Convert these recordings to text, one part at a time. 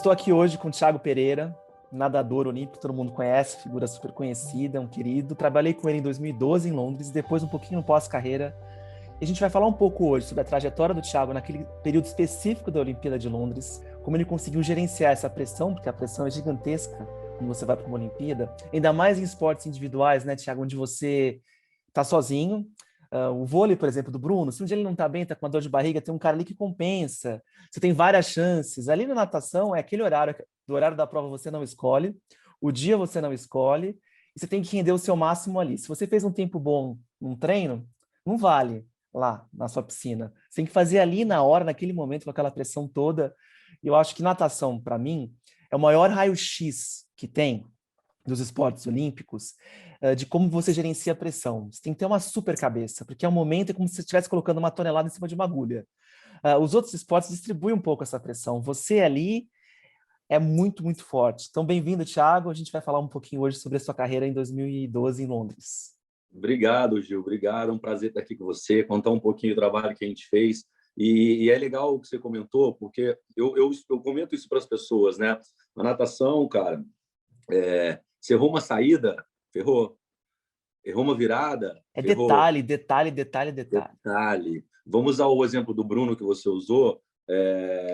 Estou aqui hoje com o Thiago Pereira, nadador olímpico, todo mundo conhece, figura super conhecida, um querido. Trabalhei com ele em 2012 em Londres, depois um pouquinho pós-carreira. E a gente vai falar um pouco hoje sobre a trajetória do Thiago naquele período específico da Olimpíada de Londres, como ele conseguiu gerenciar essa pressão, porque a pressão é gigantesca quando você vai para uma Olimpíada, ainda mais em esportes individuais, né, Thiago, onde você está sozinho. O vôlei, por exemplo, do Bruno, se um dia ele não está bem, está com uma dor de barriga, tem um cara ali que compensa, você tem várias chances. Ali na natação é aquele horário, do horário da prova você não escolhe, o dia você não escolhe, e você tem que render o seu máximo ali. Se você fez um tempo bom num treino, não vale lá na sua piscina. Você tem que fazer ali na hora, naquele momento, com aquela pressão toda. E eu acho que natação, para mim, é o maior raio-x que tem dos esportes olímpicos, de como você gerencia a pressão. Você tem que ter uma super cabeça, porque é um momento como se você estivesse colocando uma tonelada em cima de uma agulha. Os outros esportes distribuem um pouco essa pressão. Você ali é muito, muito forte. Então, bem-vindo, Thiago. A gente vai falar um pouquinho hoje sobre a sua carreira em 2012 em Londres. Obrigado, Gil. Obrigado. É um prazer estar aqui com você, contar um pouquinho do trabalho que a gente fez. E é legal o que você comentou, porque eu comento isso para as pessoas, né? A natação, cara, você errou uma saída, ferrou. Errou uma virada, ferrou. Detalhe. Vamos usar o exemplo do Bruno que você usou.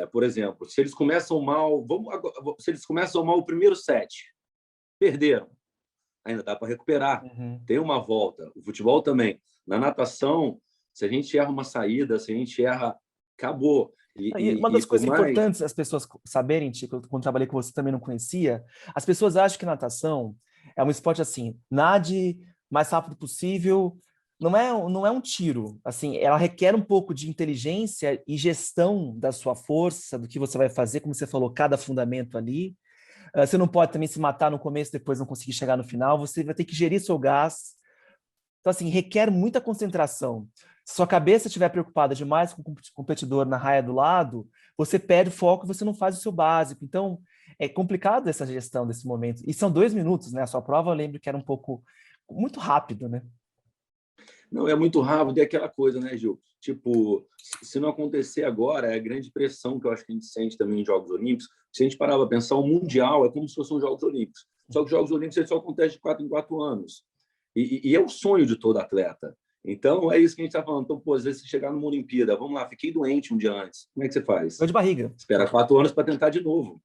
Por exemplo, se eles começam mal, se eles começam mal o primeiro set, perderam. Ainda dá para recuperar. Tem uma volta. O futebol também. Na natação, se a gente erra uma saída, se a gente erra, acabou. E uma das coisas importantes as pessoas saberem, Tico, quando trabalhei com você também não conhecia, as pessoas acham que natação é um esporte assim, nade mais rápido possível, não é um tiro, assim, ela requer um pouco de inteligência e gestão da sua força, do que você vai fazer, como você falou, cada fundamento ali. Você não pode também se matar no começo, depois não conseguir chegar no final, você vai ter que gerir seu gás. Então, assim, requer muita concentração. Se sua cabeça estiver preocupada demais com o competidor na raia do lado, você perde o foco e você não faz o seu básico. Então, é complicado essa gestão desse momento. E são 2 minutos, né? A sua prova, eu lembro que era um pouco... muito rápido, né? Não, é muito rápido, é aquela coisa, né, Gil? Tipo, se não acontecer agora, é a grande pressão que eu acho que a gente sente também em Jogos Olímpicos. Se a gente parar para pensar, o Mundial é como se fossem os Jogos Olímpicos. Só que os Jogos Olímpicos só acontecem de 4 em 4 anos. E é o sonho de todo atleta. Então, é isso que a gente está falando. Então, pô, às vezes, você chegar numa Olimpíada, vamos lá, fiquei doente um dia antes. Como é que você faz? Dor de barriga. Espera 4 anos para tentar de novo.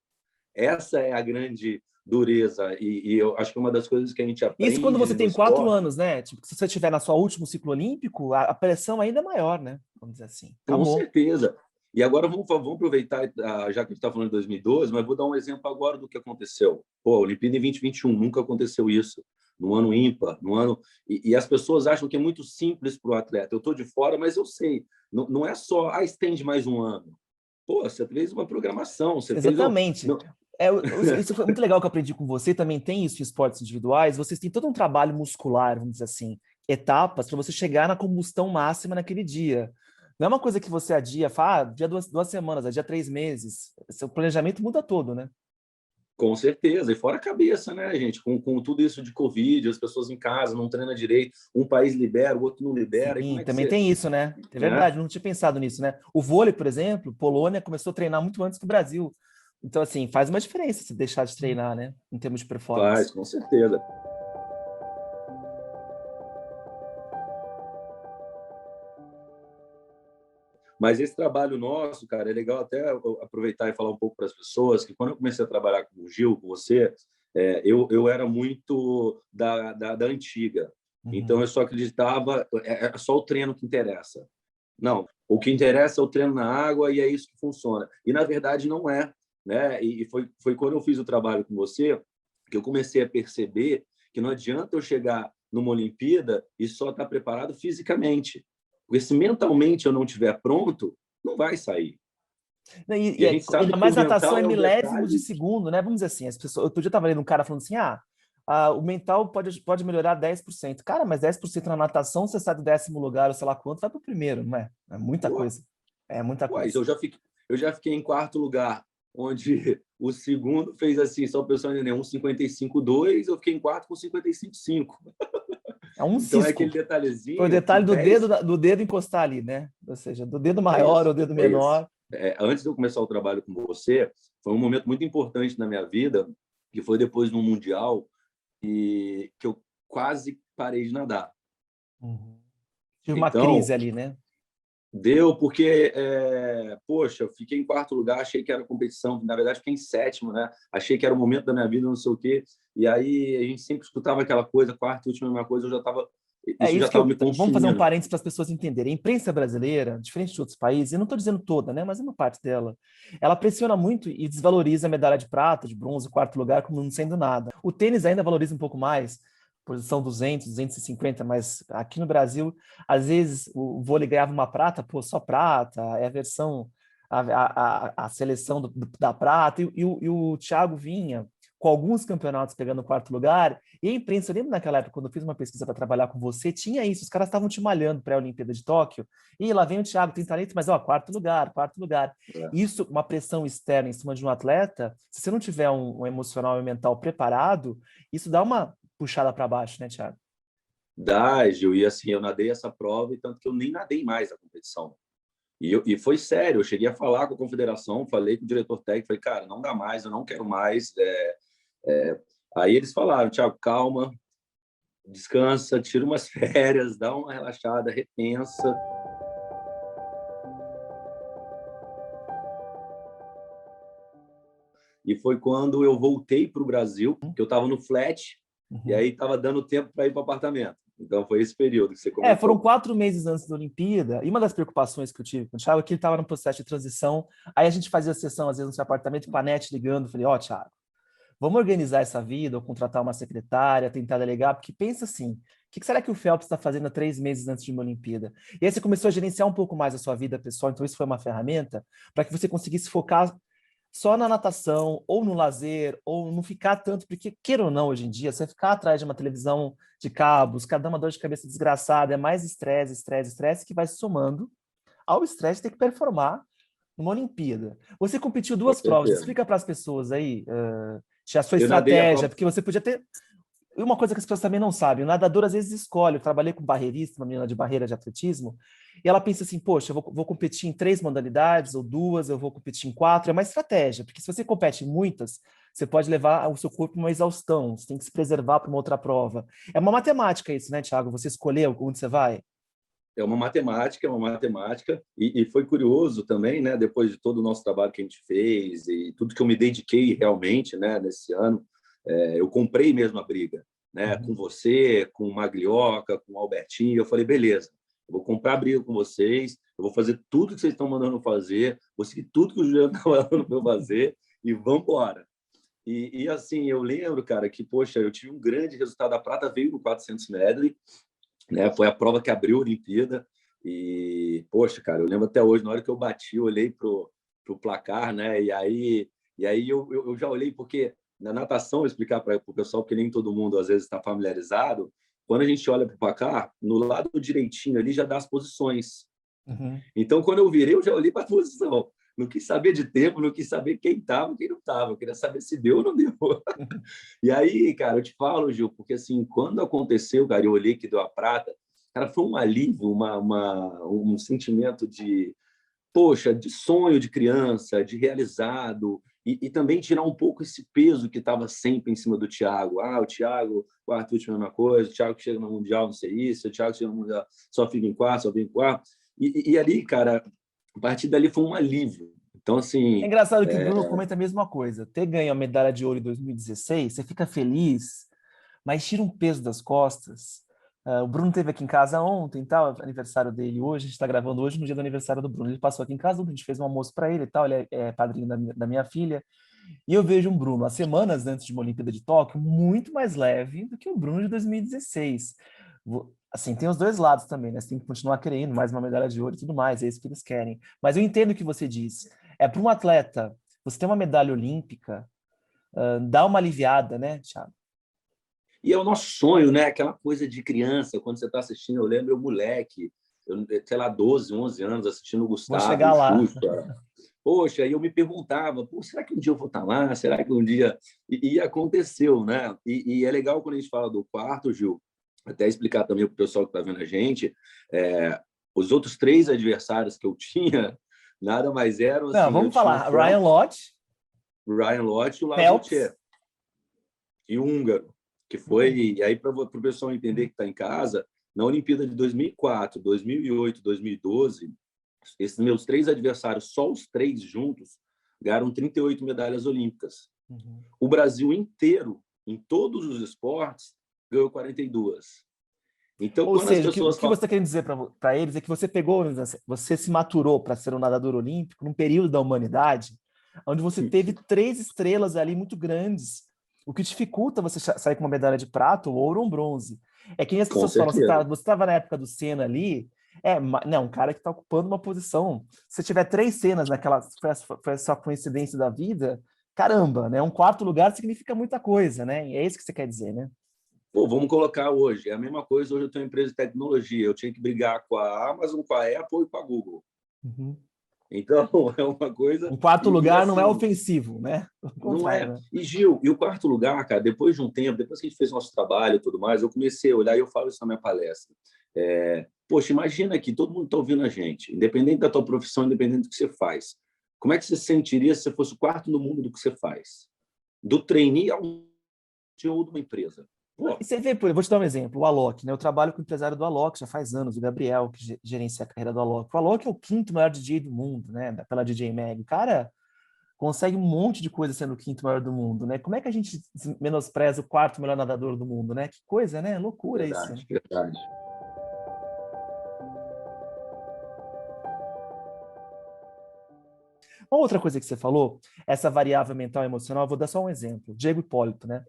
Essa é a grande dureza. E eu acho que é uma das coisas que a gente aprende. Isso quando você tem 4 anos, né? Tipo, se você estiver na sua último ciclo olímpico, a pressão ainda é maior, né? Vamos dizer assim. Acabou. Com certeza. E agora vamos aproveitar, já que a gente está falando de 2012, mas vou dar um exemplo agora do que aconteceu. Pô, a Olimpíada em 2021, nunca aconteceu isso. No ano ímpar, no ano... E as pessoas acham que é muito simples para o atleta. Eu estou de fora, mas eu sei. Não é só, estende mais um ano. Pô, você fez uma programação. Você Exatamente. Isso foi muito legal que eu aprendi com você. Também tem isso em esportes individuais. Vocês têm todo um trabalho muscular, vamos dizer assim, etapas para você chegar na combustão máxima naquele dia. Não é uma coisa que você adia, fala, dia 2 semanas, adia 3 meses. Seu planejamento muda todo, né? Com certeza, e fora a cabeça, né, gente? Com tudo isso de Covid, as pessoas em casa não treinam direito, um país libera, o outro não libera. Sim, também tem isso, né? É verdade, não tinha pensado nisso, né? O vôlei, por exemplo, Polônia começou a treinar muito antes do Brasil. Então, assim, faz uma diferença se deixar de treinar, né? Em termos de performance. Faz, com certeza. Mas esse trabalho nosso, cara, é legal até aproveitar e falar um pouco para as pessoas que quando eu comecei a trabalhar com o Gil, com você, eu era muito da antiga. Então, eu só acreditava, é só o treino que interessa. Não, o que interessa é o treino na água e é isso que funciona. E, na verdade, não é. Né? E foi quando eu fiz o trabalho com você que eu comecei a perceber que não adianta eu chegar numa Olimpíada e só estar preparado fisicamente. Porque se mentalmente eu não estiver pronto, não vai sair. E a gente sabe ainda mais natação é milésimos de segundo, né? Vamos dizer assim, as pessoas, outro dia eu estava lendo um cara falando assim, o mental pode melhorar 10%. Cara, mas 10% na natação, você sai do 10º lugar, ou sei lá quanto, vai para o primeiro, não é? É muita coisa. É muita coisa. Eu já fiquei em 4º lugar, onde o segundo fez assim, só o pessoal entender, 1,55,2, eu fiquei em 4º com 55,5. É um então cisco. É aquele detalhezinho. Foi o detalhe do dedo encostar ali, né? Ou seja, do dedo maior ou dedo menor. antes de eu começar o trabalho com você, foi um momento muito importante na minha vida, que foi depois do Mundial, que eu quase parei de nadar. Uhum. Tive uma Então, crise ali, né? deu porque, poxa, eu fiquei em quarto lugar, achei que era competição, na verdade fiquei em sétimo, né? Achei que era o momento da minha vida, não sei o quê. E aí a gente sempre escutava aquela coisa, quarta e última mesma coisa, É isso já isso que estava eu. me Vamos fazer um consumindo. parênteses para as pessoas entenderem. A imprensa brasileira, diferente de outros países, eu não estou dizendo toda, né? Mas uma parte dela, ela pressiona muito e desvaloriza a medalha de prata, de bronze, quarto lugar, como não sendo nada. O tênis ainda valoriza um pouco mais, posição 200, 250, mas aqui no Brasil, às vezes o vôlei ganhava uma prata, pô, só prata, é a versão, a seleção da prata, e o Thiago vinha com alguns campeonatos pegando o quarto lugar, e a imprensa, eu lembro naquela época, quando eu fiz uma pesquisa para trabalhar com você, tinha isso, os caras estavam te malhando para a Olimpíada de Tóquio, e lá vem o Thiago, tem talento, mas ó, quarto lugar, quarto lugar. É. Isso, uma pressão externa em cima de um atleta, se você não tiver um emocional e mental preparado, isso dá uma puxada para baixo, né, Thiago? Dá, Gil, e assim, eu nadei essa prova, e tanto que eu nem nadei mais a competição. E foi sério, eu cheguei a falar com a confederação, falei com o diretor técnico, falei, cara, não dá mais, eu não quero mais. Aí eles falaram, Thiago, calma, descansa, tira umas férias, dá uma relaxada, repensa. E foi quando eu voltei para o Brasil, que eu estava no flat, e Uhum. aí estava dando tempo para ir para o apartamento. Então foi esse período que você Foram comentou. 4 meses antes da Olimpíada, e uma das preocupações que eu tive com o Thiago é que ele estava no processo de transição, aí a gente fazia a sessão, às vezes, no seu apartamento, com a NET ligando, falei, ó, Thiago, vamos organizar essa vida, ou contratar uma secretária, tentar delegar, porque pensa assim, o que será que o Phelps está fazendo há 3 meses antes de uma Olimpíada? E aí você começou a gerenciar um pouco mais a sua vida pessoal, então isso foi uma ferramenta para que você conseguisse focar só na natação, ou no lazer, ou não ficar tanto, porque, queira ou não, hoje em dia, você ficar atrás de uma televisão de cabos, cada uma dor de cabeça desgraçada, é mais estresse, estresse, estresse, que vai se somando ao estresse de ter que performar numa Olimpíada. Você competiu Com 2 provas, certeza. explica para as pessoas aí a sua Eu nadei a estratégia, prova. porque você podia ter. E uma coisa que as pessoas também não sabem, o nadador às vezes escolhe. Eu trabalhei com barreirista, uma menina de barreira de atletismo, e ela pensa assim: poxa, eu vou competir em 3 modalidades ou 2, eu vou competir em 4. É uma estratégia, porque se você compete em muitas, você pode levar o seu corpo a uma exaustão, você tem que se preservar para uma outra prova. É uma matemática isso, né, Thiago? Você escolher onde você vai. É uma matemática, e foi curioso também, né? Depois de todo o nosso trabalho que a gente fez e tudo que eu me dediquei realmente, né? Nesse ano, eu comprei mesmo a briga, né? Com Uhum. você, com o Maglioca, com o Albertinho. Eu falei, beleza, eu vou comprar a briga com vocês, eu vou fazer tudo que vocês estão mandando fazer, vou seguir tudo que o Juliano está mandando para eu fazer e vamos embora. E assim, eu lembro, cara, que, poxa, eu tive um grande resultado. A prata veio no 400 medley, né? Foi a prova que abriu a Olimpíada. E, poxa, cara, eu lembro até hoje, na hora que eu bati, eu olhei pro placar, né? E aí eu já olhei, porque na natação, explicar para o pessoal, porque nem todo mundo às vezes está familiarizado, quando a gente olha para o placar, no lado direitinho ali já dá as posições. Uhum. Então, quando eu virei, eu já olhei para a posição. Não quis saber de tempo, não quis saber quem estava, quem não estava. Eu queria saber se deu ou não deu. E aí, cara, eu te falo, Gil, porque assim, quando aconteceu, cara, eu olhei que deu a prata, cara, foi um alívio, um sentimento de, poxa, de sonho de criança, de realizado, e também tirar um pouco esse peso que estava sempre em cima do Thiago. Ah, o Thiago, quarto último, mesma coisa, o Thiago que chega no Mundial, não sei isso, o Thiago que chega no Mundial, só fica em quarto, só fica em quarto. E ali, cara, a partir dali foi um alívio. Então, É assim, engraçado que o Bruno comenta a mesma coisa. Ter ganho a medalha de ouro em 2016, você fica feliz, mas tira um peso das costas. O Bruno esteve aqui em casa ontem, tal, aniversário dele hoje, a gente está gravando hoje no dia do aniversário do Bruno. Ele passou aqui em casa, a gente fez um almoço para ele e tal, ele é padrinho da minha filha. E eu vejo um Bruno, há semanas antes de uma Olimpíada de Tóquio, muito mais leve do que o Bruno de 2016. Assim, tem os dois lados também, né? Você tem que continuar querendo mais uma medalha de ouro e tudo mais, é isso que eles querem. Mas eu entendo o que você diz. É para um atleta, você ter uma medalha olímpica, dá uma aliviada, né, Thiago? e é o nosso sonho, né? Aquela coisa de criança, quando você está assistindo, eu lembro eu moleque, sei lá, 12, 11 anos, assistindo o Vou Gustavo, chegar o lá. Xuxa. Poxa, aí eu me perguntava, pô, será que um dia eu vou estar lá? Será que um dia... E aconteceu, né? E é legal quando a gente fala do quarto, Gil, até explicar também para o pessoal que está vendo a gente, os outros 3 adversários que eu tinha, Nada mais eram Não, assim, eu vamos tinha falar. Ryan Lodge, Ryan Lott e o Phelps. Laszlo e o húngaro, que foi, e aí para o pessoal entender que está em casa, na Olimpíada de 2004, 2008, 2012, esses meus três adversários, só os três juntos, ganharam 38 medalhas olímpicas. Uhum. O Brasil inteiro, em todos os esportes, ganhou 42. Então, Ou quando as seja, o pessoas que você falam... está querendo dizer para eles é que você pegou, você se maturou para ser um nadador olímpico num período da humanidade onde você teve três estrelas ali muito grandes, o que dificulta você sair com uma medalha de prata, ou ouro ou um bronze. É que nem as Com pessoas falam, certeza. você estava na época do Senna ali, não, um cara que está ocupando uma posição. Se tiver três cenas naquela, foi só coincidência da vida, caramba, né? Um quarto lugar significa muita coisa, né? E é isso que você quer dizer, né? Pô, vamos colocar hoje. É a mesma coisa, hoje eu tenho uma empresa de tecnologia. Eu tinha que brigar com a Amazon, com a Apple e com a Google. Uhum. Então, é uma coisa... Um quarto lugar não é assim, ofensivo, né? Ao não contrário, é. né? E, Gil, e o quarto lugar, cara, depois de um tempo, depois que a gente fez nosso trabalho e tudo mais, eu comecei a olhar, e eu falo isso na minha palestra. Poxa, imagina que todo mundo está ouvindo a gente, independente da tua profissão, independente do que você faz. Como é que você se sentiria se você fosse o quarto no mundo do que você faz? Do trainee ao CEO de uma empresa. Pô, E você vê, eu vou te dar um exemplo, o Alok, né? Eu trabalho com o empresário do Alok já faz anos, o Gabriel, que gerencia a carreira do Alok. O Alok é o quinto maior DJ do mundo, né? Pela DJ Mag. O cara consegue um monte de coisa sendo o quinto maior do mundo, né? Como é que a gente menospreza o quarto melhor nadador do mundo, né? Que coisa, né? Loucura isso. verdade, verdade. Uma outra coisa que você falou, essa variável mental e emocional, eu vou dar só um exemplo. Diego Hipólito, né?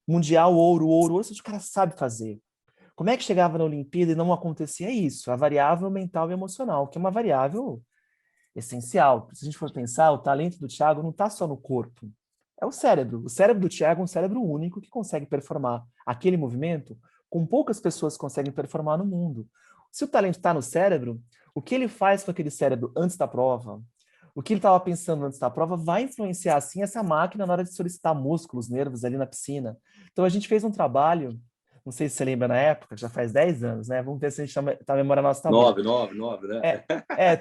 Mundial, ouro, ouro, ouro, o cara sabe fazer. Como é que chegava na Olimpíada e não acontecia isso? A variável mental e emocional, que é uma variável essencial. Se a gente for pensar, o talento do Thiago não está só no corpo, é o cérebro. O cérebro do Thiago é um cérebro único que consegue performar aquele movimento com poucas pessoas conseguem performar no mundo. Se o talento está no cérebro, o que ele faz com aquele cérebro antes da prova, o que ele estava pensando antes da prova, vai influenciar, sim, essa máquina na hora de solicitar músculos, nervos ali na piscina. Então, a gente fez um trabalho, não sei se você lembra na época, já faz 10 anos, né? Vamos ver se a gente tá, a memória nossa tá boa. 9, né?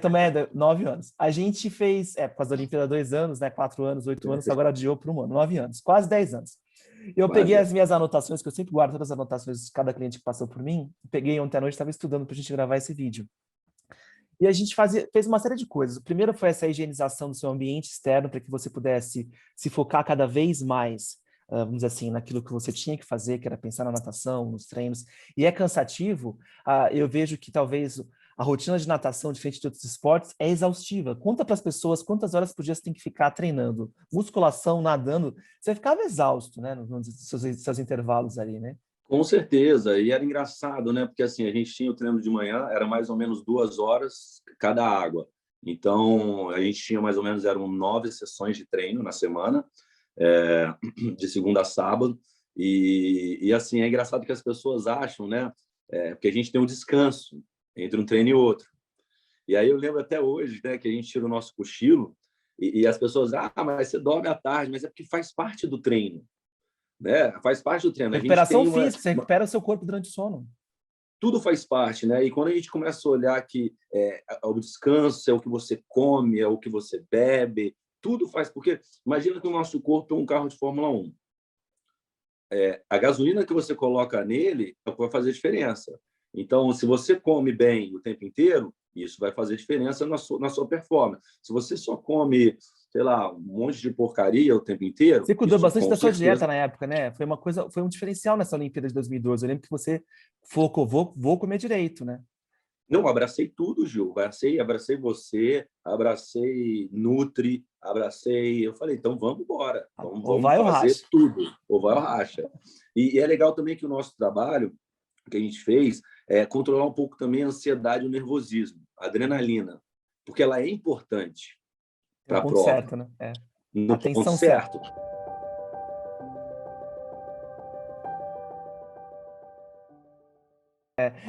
Também é 9 anos. A gente fez, por causa da Olimpíada, 2 anos, né? 4 anos, 8 anos, agora adiou por um ano, 9 anos, quase 10 anos. Eu peguei Quase. as minhas anotações, que eu sempre guardo todas as anotações de cada cliente que passou por mim, peguei ontem à noite, estava estudando para a gente gravar esse vídeo. E a gente fez uma série de coisas. O primeiro foi essa higienização do seu ambiente externo, para que você pudesse se focar cada vez mais, vamos dizer assim, naquilo que você tinha que fazer, que era pensar na natação, nos treinos. E é cansativo. Eu vejo que talvez a rotina de natação, diferente de outros esportes, é exaustiva. Conta para as pessoas quantas horas por dia você tem que ficar treinando. Musculação, nadando, você ficava exausto, né, nos seus intervalos ali, né? Com certeza, e era engraçado, né? Porque assim, a gente tinha o treino de manhã, era mais ou menos 2 horas cada água. Então, a gente tinha mais ou menos, eram 9 sessões de treino na semana, de segunda a sábado. E assim, é engraçado que as pessoas acham, né? Porque a gente tem um descanso entre um treino e outro. E aí eu lembro até hoje, né, que a gente tira o nosso cochilo e as pessoas, mas você dorme à tarde, mas é porque faz parte do treino, né? Faz parte do treino. A gente Recuperação tem física, você recupera o seu corpo durante o sono. tudo faz parte, né? E quando a gente começa a olhar que o descanso é o que você come, é o que você bebe, tudo faz. Porque imagina que o nosso corpo é um carro de Fórmula 1. A gasolina que você coloca nele é o que vai fazer diferença. Então, se você come bem o tempo inteiro, isso vai fazer diferença na sua performance. Se você só come, sei lá, um monte de porcaria o tempo inteiro, Você cuidou isso bastante com da sua dieta certeza... na época, né? Foi uma coisa, foi um diferencial nessa Olimpíada de 2012. Eu lembro que você focou, vou comer direito, né? Não, abracei tudo, Gil. Abracei você, abracei Nutri, abracei. Eu falei, então vamos embora, Ou vamos vai ou fazer racha. tudo, ou vai ou racha. E é legal também que o nosso trabalho que a gente fez é controlar um pouco também a ansiedade e o nervosismo, a adrenalina, porque ela é importante No para a ponto prova, certo, né? no ponto Atenção certa. certo.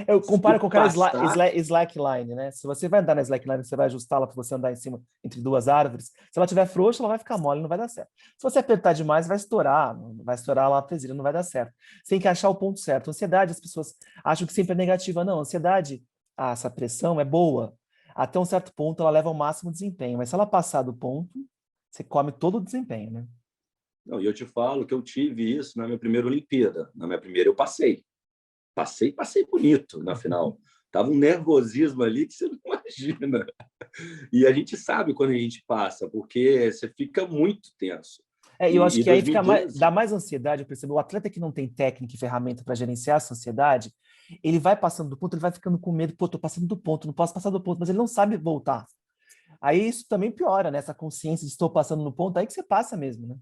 Eu Se comparo com aquela passar, slackline, né? Se você vai andar na slackline, você vai ajustá-la para você andar em cima entre duas árvores. Se ela estiver frouxa, ela vai ficar mole, não vai dar certo. Se você apertar demais, vai estourar lá a presilha, não vai dar certo. Você tem que achar o ponto certo. Ansiedade, as pessoas acham que sempre é negativa. Não, ansiedade, essa pressão é boa. Até um certo ponto, ela leva ao máximo desempenho. Mas se ela passar do ponto, você come todo o desempenho, né? Não, e eu te falo que eu tive isso na minha primeira Olimpíada. Na minha primeira eu passei. Passei bonito na final. Tava um nervosismo ali que você não imagina. E a gente sabe quando a gente passa, porque você fica muito tenso. E eu acho E que aí fica 2012... dá mais ansiedade, eu percebo. O atleta que não tem técnica e ferramenta para gerenciar essa ansiedade, ele vai passando do ponto, ele vai ficando com medo, pô, tô passando do ponto, não posso passar do ponto, mas ele não sabe voltar. Aí isso também piora, né? Essa consciência de estou passando no ponto, aí que você passa mesmo, né?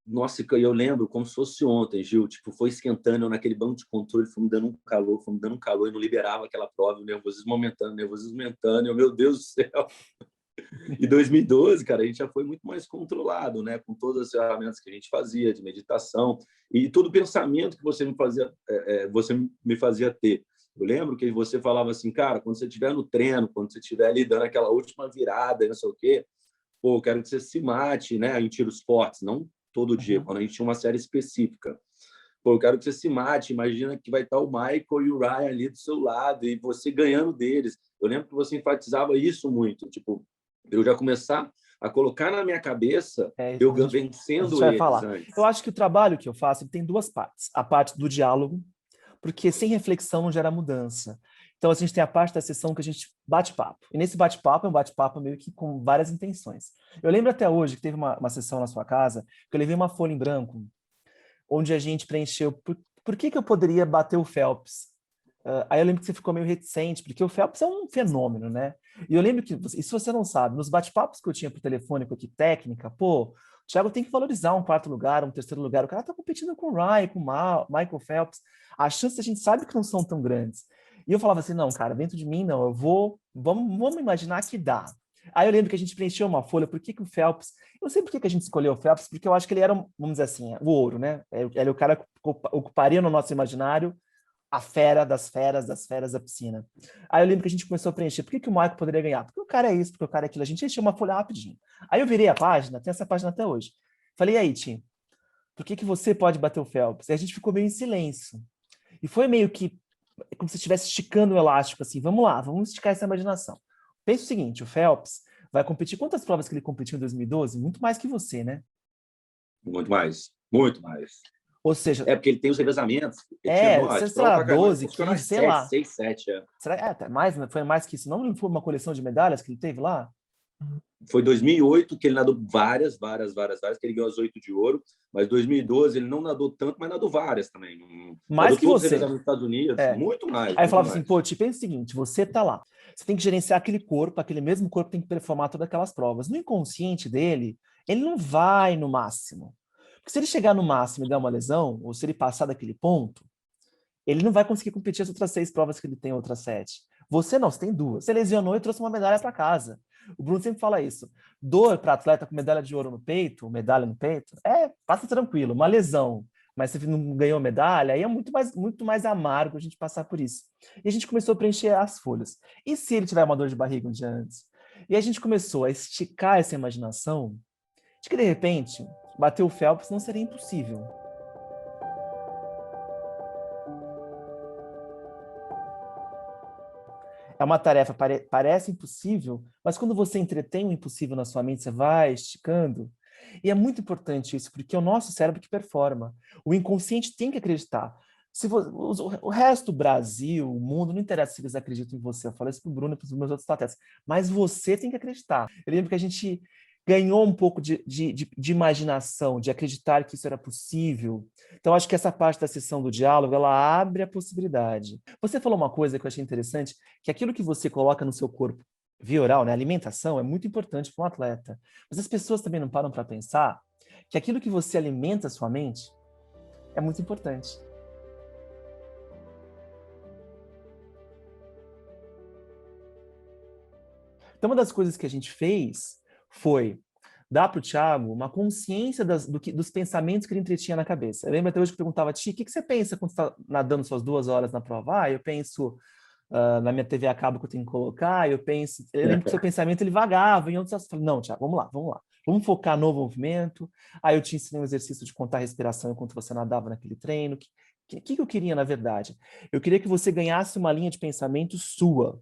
Nossa, eu lembro como se fosse ontem, Gil. Tipo, foi esquentando eu naquele banco de controle, foi me dando um calor, e não liberava aquela prova, o nervosismo aumentando. Meu Deus do céu. E 2012, cara, a gente já foi muito mais controlado, né? Com todas as ferramentas que a gente fazia, de meditação, e todo o pensamento que você me fazia ter. Eu lembro que você falava assim, cara, quando você estiver no treino, quando você estiver ali dando aquela última virada, não sei o quê, pô, eu quero que você se mate, né? Em tiros fortes, não todo dia, quando a gente tinha uma série específica. Pô, eu quero que você se mate. Imagina que vai estar o Michael e o Ryan ali do seu lado e você ganhando deles. Eu lembro que você enfatizava isso muito, tipo, eu já começar a colocar na minha cabeça eu a gente vencendo vai eles falar. Eu antes. acho que o trabalho que eu faço ele tem duas partes. A parte do diálogo, porque sem reflexão não gera mudança. Então, a gente tem a parte da sessão que a gente bate papo. E nesse bate-papo é um bate-papo meio que com várias intenções. Eu lembro até hoje que teve uma sessão na sua casa, que eu levei uma folha em branco, onde a gente preencheu por que eu poderia bater o Phelps. Aí eu lembro que você ficou meio reticente, porque o Phelps é um fenômeno, né? E eu lembro que, isso você não sabe, nos bate-papos que eu tinha por telefone com a equipe técnica, pô, o Thiago tem que valorizar um quarto lugar, um terceiro lugar. O cara tá competindo com o Ryan, com o Michael Phelps. As chances a gente sabe que não são tão grandes. E eu falava assim, não, cara, dentro de mim, não, vamos imaginar que dá. Aí eu lembro que a gente preencheu uma folha, por que que o Phelps... Eu não sei por que que a gente escolheu o Phelps, porque eu acho que ele era, vamos dizer assim, o ouro, né? Ele é o cara que ocuparia no nosso imaginário a fera das feras da piscina. Aí eu lembro que a gente começou a preencher. Por que que o Michael poderia ganhar? Porque o cara é isso, porque o cara é aquilo. A gente encheu uma folha rapidinho. Aí eu virei a página, tem essa página até hoje. Falei, e aí, Tim, por que que você pode bater o Phelps? E a gente ficou meio em silêncio. E foi meio que como se estivesse esticando o elástico, assim, vamos lá, vamos esticar essa imaginação. Pensa o seguinte, o Phelps vai competir, quantas provas que ele competiu em 2012? Muito mais que você, né? Muito mais, muito mais. Ou seja, É porque ele tem os revezamentos. Ele tinha, sei nós, prova lá, pra caramba, 12, acho que era 15, sei 7, lá. 6, 7. É. Será, até mais, foi mais que isso. Não foi uma coleção de medalhas que ele teve lá? Foi 2008 que ele nadou várias, que ele ganhou as 8 de ouro, mas 2012 ele não nadou tanto, mas nadou várias também. Mais Nadou que todos os você. revezamentos dos Estados Unidos, É. muito mais, Aí eu muito falava assim, mais. pô, te pensa o seguinte, você tá lá. Você tem que gerenciar aquele corpo, aquele mesmo corpo tem que performar todas aquelas provas. No inconsciente dele, ele não vai no máximo. Porque se ele chegar no máximo e der uma lesão, ou se ele passar daquele ponto, ele não vai conseguir competir as outras 6 provas que ele tem, outras 7. Você não, você tem 2. Você lesionou e trouxe uma medalha para casa. O Bruno sempre fala isso. Dor para atleta com medalha de ouro no peito, medalha no peito, passa tranquilo. Uma lesão, mas você não ganhou medalha, aí é muito mais amargo a gente passar por isso. E a gente começou a preencher as folhas. E se ele tiver uma dor de barriga um dia antes? E a gente começou a esticar essa imaginação de que, de repente, bater o Phelps não seria impossível. É uma tarefa, parece impossível, mas quando você entretém o impossível na sua mente, você vai esticando. E é muito importante isso, porque é o nosso cérebro que performa. O inconsciente tem que acreditar. Se o resto do Brasil, o mundo, não interessa se eles acreditam em você. Eu falei isso para o Bruno e para os meus outros atletas. Mas você tem que acreditar. Eu lembro que a gente ganhou um pouco de imaginação, de acreditar que isso era possível. Então, acho que essa parte da sessão do diálogo, ela abre a possibilidade. Você falou uma coisa que eu achei interessante, que aquilo que você coloca no seu corpo via oral, né, alimentação, é muito importante para um atleta. Mas as pessoas também não param para pensar que aquilo que você alimenta a sua mente é muito importante. Então, uma das coisas que a gente fez foi dar para o Thiago uma consciência dos pensamentos que ele entretinha na cabeça. Eu lembro até hoje que eu perguntava, Ti, o que você pensa quando você está nadando suas 2 horas na prova? Eu penso na minha TV a cabo que eu tenho que colocar, eu lembro que o seu pensamento ele vagava em outros assuntos. Eu falei, não, Thiago, vamos lá. Vamos focar no movimento. Aí eu te ensinei um exercício de contar a respiração enquanto você nadava naquele treino. O que eu queria, na verdade? Eu queria que você ganhasse uma linha de pensamento sua.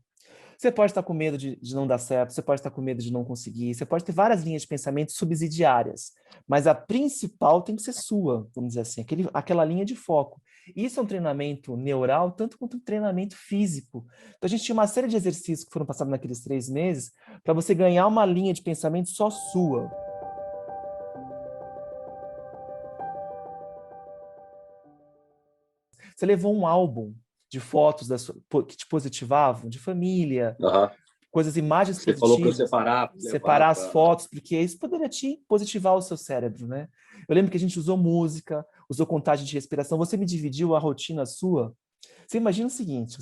Você pode estar com medo de não dar certo, você pode estar com medo de não conseguir, você pode ter várias linhas de pensamento subsidiárias, mas a principal tem que ser sua, vamos dizer assim, aquela linha de foco. Isso é um treinamento neural, tanto quanto um treinamento físico. Então, a gente tinha uma série de exercícios que foram passados naqueles 3 meses para você ganhar uma linha de pensamento só sua. Você levou um álbum de fotos que te positivavam, de família, Aham. coisas, imagens Você falou para eu positivas, separar, levar separar as para... fotos, porque isso poderia te positivar o seu cérebro, né? Eu lembro que a gente usou música, usou contagem de respiração, você me dividiu a rotina sua. Você imagina o seguinte,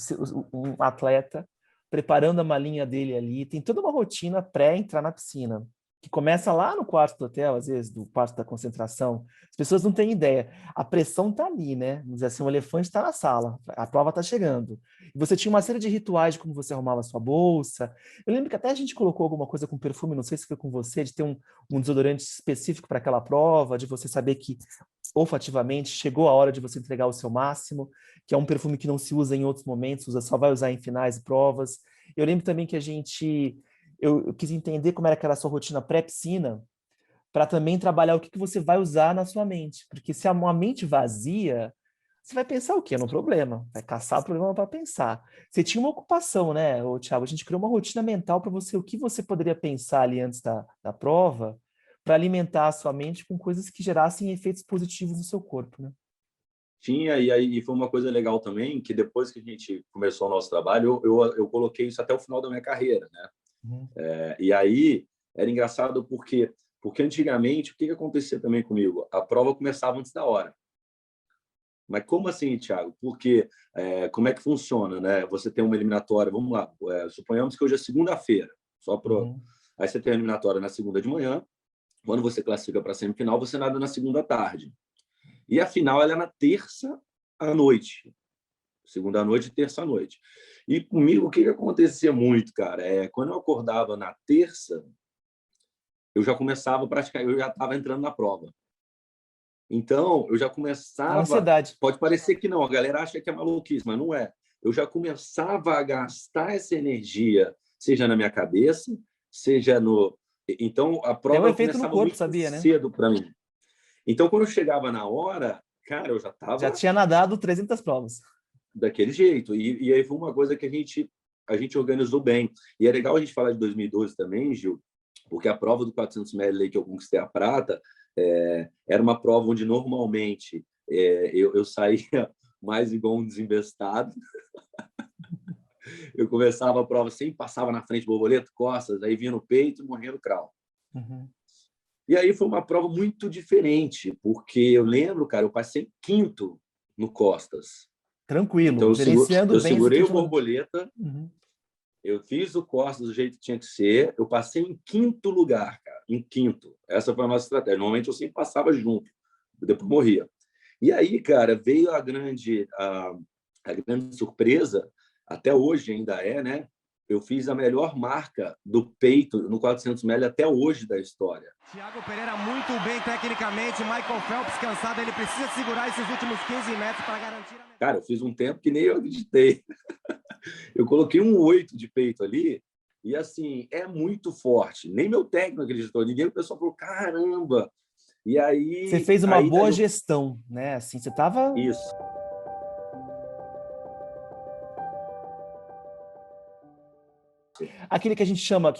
um atleta preparando a malinha dele ali, tem toda uma rotina pré-entrar na piscina, que começa lá no quarto do hotel, às vezes, do quarto da concentração. As pessoas não têm ideia. A pressão está ali, né? Vamos dizer assim, o elefante está na sala, a prova está chegando. E você tinha uma série de rituais de como você arrumava a sua bolsa. Eu lembro que até a gente colocou alguma coisa com perfume, não sei se foi com você, de ter um desodorante específico para aquela prova, de você saber que olfativamente chegou a hora de você entregar o seu máximo, que é um perfume que não se usa em outros momentos, só vai usar em finais e provas. Eu lembro também que eu quis entender como era aquela sua rotina pré-piscina, para também trabalhar o que você vai usar na sua mente. Porque se uma mente vazia, você vai pensar o quê? No problema. Vai caçar o problema para pensar. Você tinha uma ocupação, né, Thiago? A gente criou uma rotina mental para você, o que você poderia pensar ali antes da prova, para alimentar a sua mente com coisas que gerassem efeitos positivos no seu corpo, né? Tinha, e aí foi uma coisa legal também, que depois que a gente começou o nosso trabalho, eu coloquei isso até o final da minha carreira, né? Uhum. E aí era engraçado porque antigamente, o que acontecia também comigo? A prova começava antes da hora. Mas como assim, Thiago? Porque como é que funciona, né? Você tem uma eliminatória, vamos lá, suponhamos que hoje é segunda-feira, só para... Uhum. Aí você tem a eliminatória na segunda de manhã, quando você classifica para a semifinal, você nada na segunda à tarde. E a final ela é na terça à noite. Segunda à noite e terça à noite. E comigo, o que acontecia muito, cara? Quando eu acordava na terça, eu já começava a praticar, eu já estava entrando na prova. Então, eu já A começava... ansiedade. Pode parecer que não, a galera acha que é maluquice, mas não é. Eu já começava a gastar essa energia, seja na minha cabeça, seja no... Então, a Tem um prova efeito no começava corpo, muito sabia, né? cedo para mim. Então, quando eu chegava na hora, cara, eu já Já estava tinha nadado 300 provas. daquele jeito. E aí foi uma coisa que a gente organizou bem. E é legal a gente falar de 2012 também, Gil, porque a prova do 400 ml que eu conquistei a prata era uma prova onde normalmente eu saía mais igual um desembestado. Eu começava a prova sempre passava na frente, borboleta, costas, aí vinha no peito e morria no crawl. Uhum. E aí foi uma prova muito diferente, porque eu lembro, cara, eu passei quinto no costas. Então, Tranquilo, gerenciando eu bem esse segurei o último... borboleta, Uhum. eu fiz o costas do jeito que tinha que ser, eu passei em quinto lugar, cara, em quinto. Essa foi a nossa estratégia. Normalmente eu sempre passava junto, depois morria. E aí, cara, veio a grande surpresa, até hoje ainda né? Eu fiz a melhor marca do peito no 400 ml até hoje da história. Thiago Pereira muito bem tecnicamente, Michael Phelps cansado, ele precisa segurar esses últimos 15 metros para garantir a... Cara, eu fiz um tempo que nem eu acreditei. Eu coloquei um 8 de peito ali e, assim, é muito forte. Nem meu técnico acreditou, ninguém, o pessoal falou, caramba! E Você aí... fez uma boa gestão, né? Assim, você estava... Isso. Aquele que a gente chama,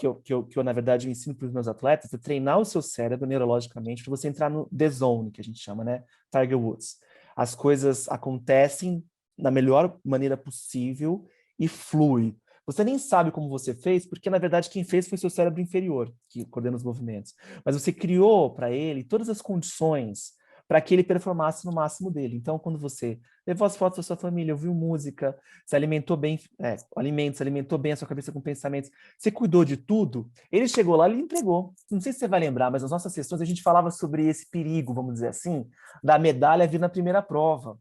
na verdade, eu ensino para os meus atletas, é treinar o seu cérebro neurologicamente para você entrar no The Zone, que a gente chama, né? Tiger Woods. As coisas acontecem da melhor maneira possível e flui. Você nem sabe como você fez, porque, na verdade, quem fez foi seu cérebro inferior, que coordena os movimentos. Mas você criou para ele todas as condições para que ele performasse no máximo dele. Então, quando você levou as fotos da sua família, ouviu música, se alimentou bem, alimentos, alimentou bem a sua cabeça com pensamentos, você cuidou de tudo, ele chegou lá e entregou. Não sei se você vai lembrar, mas nas nossas sessões a gente falava sobre esse perigo, vamos dizer assim, da medalha vir na primeira prova.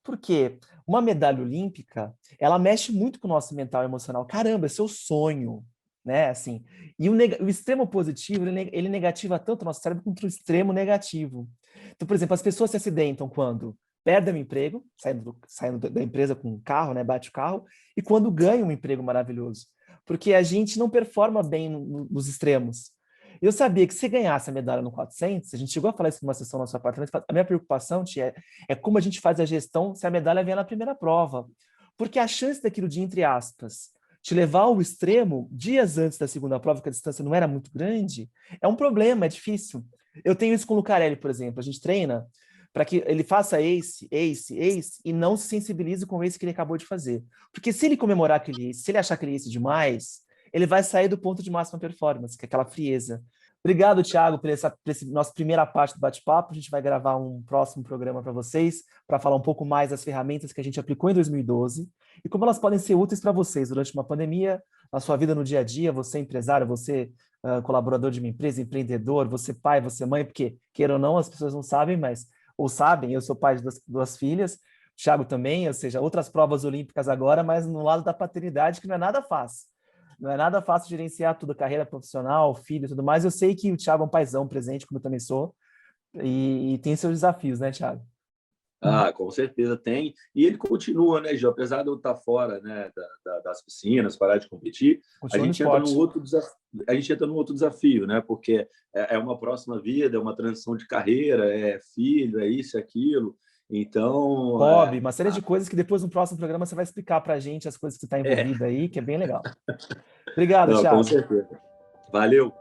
Por quê? Uma medalha olímpica, ela mexe muito com o nosso mental e emocional. Caramba, é seu sonho, né? Assim, e o extremo positivo, ele negativa tanto o nosso cérebro quanto o extremo negativo. Então, por exemplo, as pessoas se acidentam quando perdem o emprego, saindo da empresa com um carro, né? Bate o carro, e quando ganham um emprego maravilhoso. porque a gente não performa bem nos extremos. Eu sabia que se ganhasse a medalha no 400, a gente chegou a falar isso numa sessão no nosso apartamento, a minha preocupação, Tia, é como a gente faz a gestão se a medalha vier na primeira prova. Porque a chance daquilo de, entre aspas, te levar ao extremo dias antes da segunda prova, que a distância não era muito grande, é um problema, é difícil. Eu tenho isso com o Lucarelli, por exemplo. A gente treina para que ele faça ace, e não se sensibilize com o ace que ele acabou de fazer. Porque se ele comemorar aquele ace, se ele achar aquele ace demais, ele vai sair do ponto de máxima performance, que é aquela frieza. Obrigado, Thiago, por essa nossa primeira parte do bate-papo. A gente vai gravar um próximo programa para vocês, para falar um pouco mais das ferramentas que a gente aplicou em 2012 e como elas podem ser úteis para vocês durante uma pandemia, na sua vida no dia a dia, você empresário, você colaborador de uma empresa, empreendedor, você pai, você mãe, porque, queira ou não, as pessoas não sabem, mas ou sabem, eu sou pai de duas filhas, o Thiago também, ou seja, outras provas olímpicas agora, mas no lado da paternidade, que não é nada fácil. Não é nada fácil gerenciar tudo, carreira profissional, filho e tudo mais. Eu sei que o Thiago é um paizão presente, como eu também sou, e tem seus desafios, né, Thiago? Ah, com certeza tem. E ele continua, né, Gil? Apesar de eu estar fora, né, das piscinas, parar de competir, a gente entra num outro desafio, né? Porque é uma próxima vida, é uma transição de carreira, é filho, é isso, é aquilo. Então. Hobby, uma série de coisas que depois no próximo programa você vai explicar pra gente as coisas que você está envolvido aí, que é bem legal. Obrigado, Não, Thiago. com certeza. Valeu.